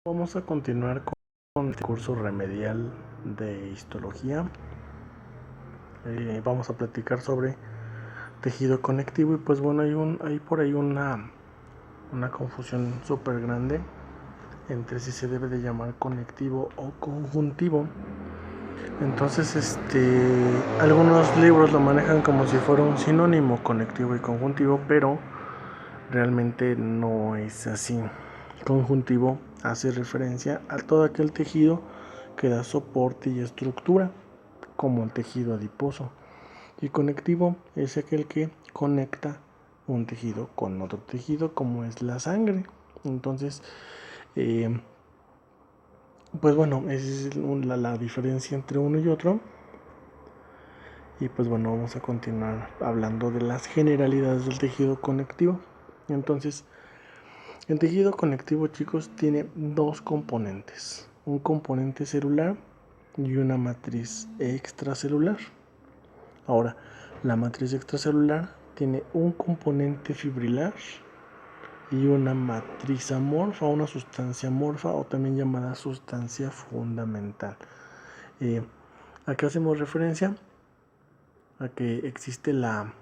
Vamos a continuar con el curso remedial de histología. Vamos a platicar sobre tejido conectivo y pues bueno, hay por ahí una confusión súper grande entre si se debe de llamar conectivo o conjuntivo. Entonces, algunos libros lo manejan como si fuera un sinónimo, conectivo y conjuntivo, pero realmente no es así. Conjuntivo hace referencia a todo aquel tejido que da soporte y estructura, como el tejido adiposo. Y conectivo es aquel que conecta un tejido con otro tejido, como es la sangre. Entonces, pues bueno, esa es la diferencia entre uno y otro. Y pues bueno, vamos a continuar hablando de las generalidades del tejido conectivo. Entonces, el tejido conectivo, chicos, tiene dos componentes: un componente celular y una matriz extracelular. Ahora, la matriz extracelular tiene un componente fibrilar y una matriz amorfa, una sustancia amorfa, o también llamada sustancia fundamental. ¿A qué hacemos referencia? A que existe la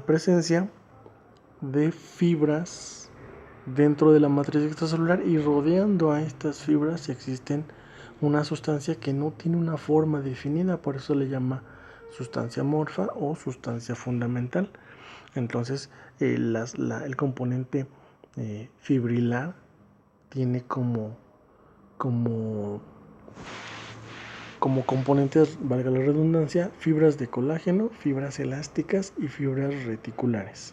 presencia de fibras dentro de la matriz extracelular, y rodeando a estas fibras existen una sustancia que no tiene una forma definida, por eso le llama sustancia amorfa o sustancia fundamental. Entonces, el componente fibrilar tiene como componentes, valga la redundancia, fibras de colágeno, fibras elásticas y fibras reticulares.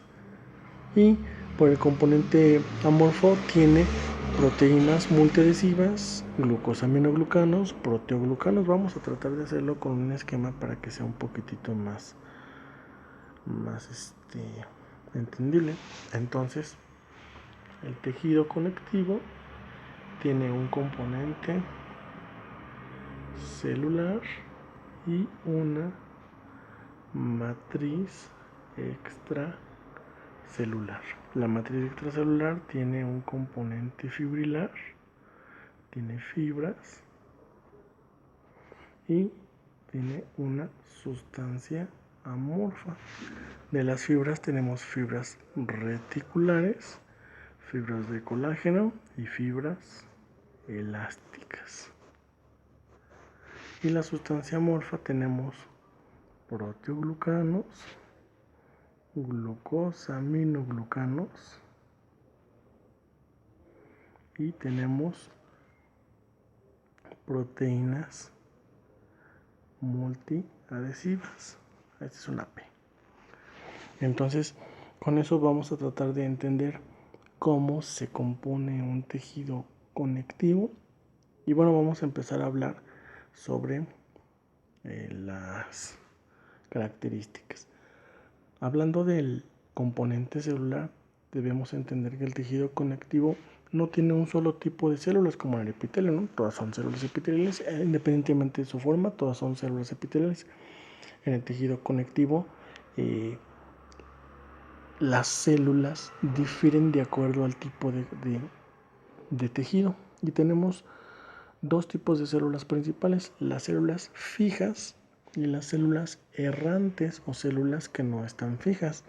Y por el componente amorfo tiene proteínas multiadhesivas, glucosaminoglucanos, proteoglucanos. Vamos a tratar de hacerlo con un esquema para que sea un poquitito más entendible. Entonces, el tejido conectivo tiene un componente celular y una matriz extracelular. La matriz extracelular tiene un componente fibrilar, tiene fibras y tiene una sustancia amorfa. De las fibras tenemos fibras reticulares, fibras de colágeno y fibras elásticas. Y la sustancia amorfa tenemos proteoglucanos, glucosaminoglucanos y tenemos proteínas multiadhesivas. Esta es una P. Entonces, con eso vamos a tratar de entender cómo se compone un tejido conectivo. Y bueno, vamos a empezar a hablar sobre las características. Hablando del componente celular, debemos entender que el tejido conectivo no tiene un solo tipo de células como el epitelio, ¿no? Todas son células epiteliales, independientemente de su forma, todas son células epiteliales. En el tejido conectivo, las células difieren de acuerdo al tipo de tejido, y tenemos dos tipos de células principales: las células fijas y las células errantes, o células que no están fijas.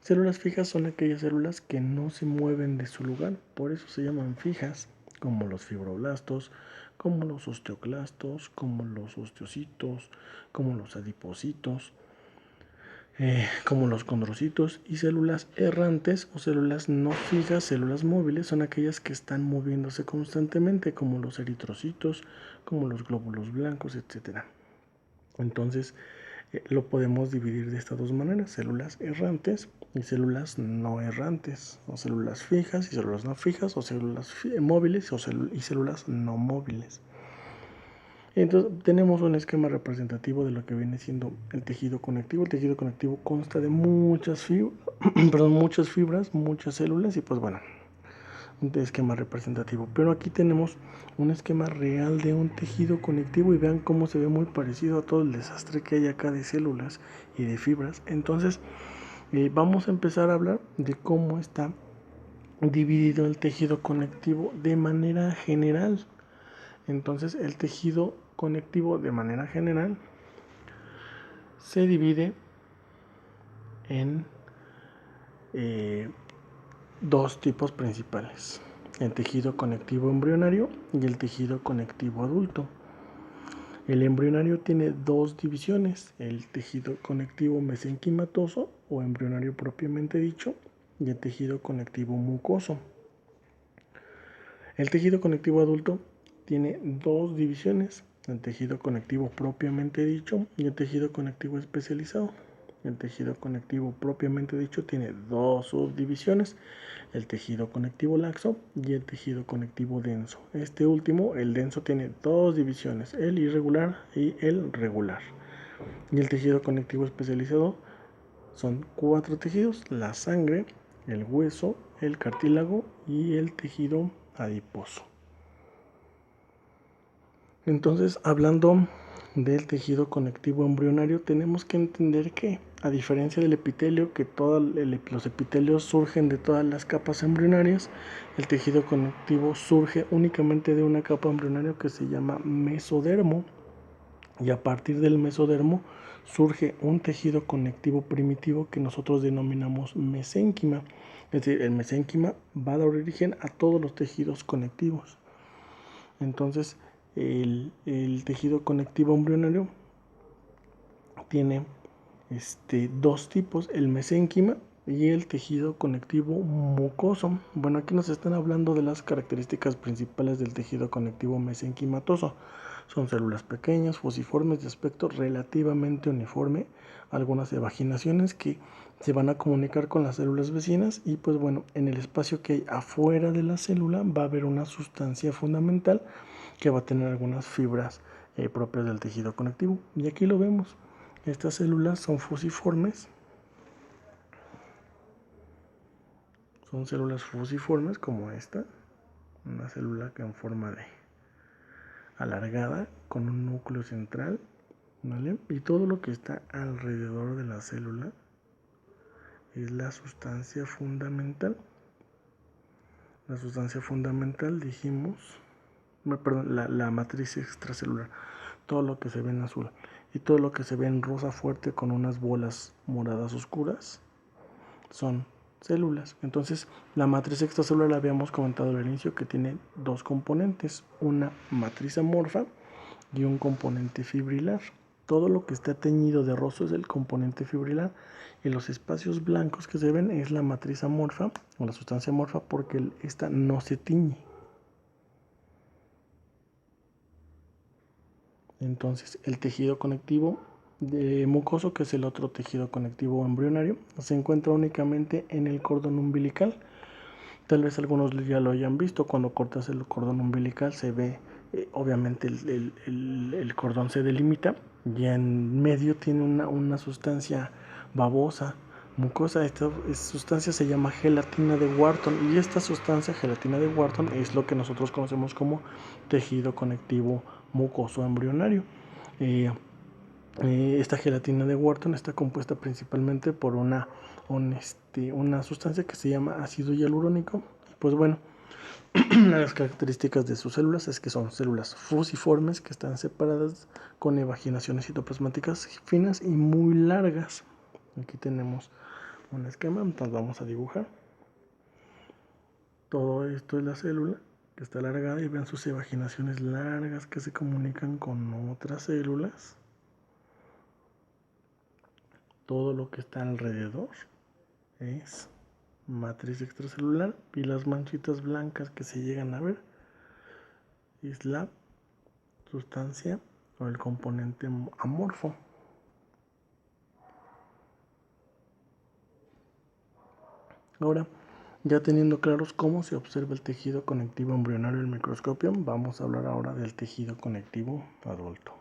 Células fijas son aquellas células que no se mueven de su lugar, por eso se llaman fijas, como los fibroblastos, como los osteoclastos, como los osteocitos, como los adipocitos, como los condrocitos. Y células errantes o células no fijas, células móviles, son aquellas que están moviéndose constantemente, como los eritrocitos, como los glóbulos blancos, etc. Entonces, lo podemos dividir de estas dos maneras: células errantes y células no errantes, o células fijas y células no fijas, o células móviles y células no móviles. Entonces, tenemos un esquema representativo de lo que viene siendo el tejido conectivo. El tejido conectivo consta de muchas fibras, muchas células, y pues bueno, un esquema representativo. Pero aquí tenemos un esquema real de un tejido conectivo, y vean cómo se ve muy parecido a todo el desastre que hay acá de células y de fibras. Entonces, vamos a empezar a hablar de cómo está dividido el tejido conectivo de manera general. Entonces el tejido conectivo de manera general se divide en dos tipos principales: el tejido conectivo embrionario y el tejido conectivo adulto. El embrionario tiene dos divisiones: el tejido conectivo mesenquimatoso o embrionario propiamente dicho y el tejido conectivo mucoso. El tejido conectivo adulto tiene dos divisiones: el tejido conectivo propiamente dicho y el tejido conectivo especializado. El tejido conectivo propiamente dicho tiene dos subdivisiones: el tejido conectivo laxo y el tejido conectivo denso. Este último, el denso, tiene dos divisiones: el irregular y el regular. Y el tejido conectivo especializado son cuatro tejidos: la sangre, el hueso, el cartílago y el tejido adiposo. Entonces, hablando del tejido conectivo embrionario, tenemos que entender que, a diferencia del epitelio, que los epitelios surgen de todas las capas embrionarias, el tejido conectivo surge únicamente de una capa embrionaria que se llama mesodermo, y a partir del mesodermo surge un tejido conectivo primitivo que nosotros denominamos mesénquima. Es decir, el mesénquima va a dar origen a todos los tejidos conectivos. Entonces, el tejido conectivo embrionario tiene dos tipos: el mesénquima y el tejido conectivo mucoso. Bueno, aquí nos están hablando de las características principales del tejido conectivo mesenquimatoso. Son células pequeñas, fusiformes, de aspecto relativamente uniforme, algunas evaginaciones que se van a comunicar con las células vecinas, y pues bueno, en el espacio que hay afuera de la célula va a haber una sustancia fundamental que va a tener algunas fibras propias del tejido conectivo. Y aquí lo vemos. Estas células son fusiformes. Son células fusiformes como esta. Una célula que en forma de alargada con un núcleo central, ¿vale? Y todo lo que está alrededor de la célula es la sustancia fundamental. La sustancia fundamental, dijimos, perdón, la matriz extracelular. Todo lo que se ve en azul y todo lo que se ve en rosa fuerte con unas bolas moradas oscuras son células. Entonces, la matriz extracelular, la habíamos comentado al inicio, que tiene dos componentes: una matriz amorfa y un componente fibrilar. Todo lo que está teñido de rosa es el componente fibrilar, y los espacios blancos que se ven es la matriz amorfa o la sustancia amorfa, porque esta no se tiñe. Entonces, el tejido conectivo mucoso, que es el otro tejido conectivo embrionario, se encuentra únicamente en el cordón umbilical. Tal vez algunos ya lo hayan visto: cuando cortas el cordón umbilical se ve, obviamente el cordón se delimita y en medio tiene una sustancia babosa, mucosa. Esta sustancia se llama gelatina de Wharton, y esta sustancia, gelatina de Wharton, es lo que nosotros conocemos como tejido conectivo mucoso embrionario. Esta gelatina de Wharton está compuesta principalmente por una sustancia que se llama ácido hialurónico. Pues bueno, las características de sus células es que son células fusiformes que están separadas con evaginaciones citoplasmáticas finas y muy largas. Aquí tenemos un esquema, entonces vamos a dibujar. Todo esto es la célula que está alargada, y vean sus evaginaciones largas que se comunican con otras células. Todo lo que está alrededor es matriz extracelular, y las manchitas blancas que se llegan a ver es la sustancia o el componente amorfo. Ahora, ya teniendo claros cómo se observa el tejido conectivo embrionario en el microscopio, vamos a hablar ahora del tejido conectivo adulto.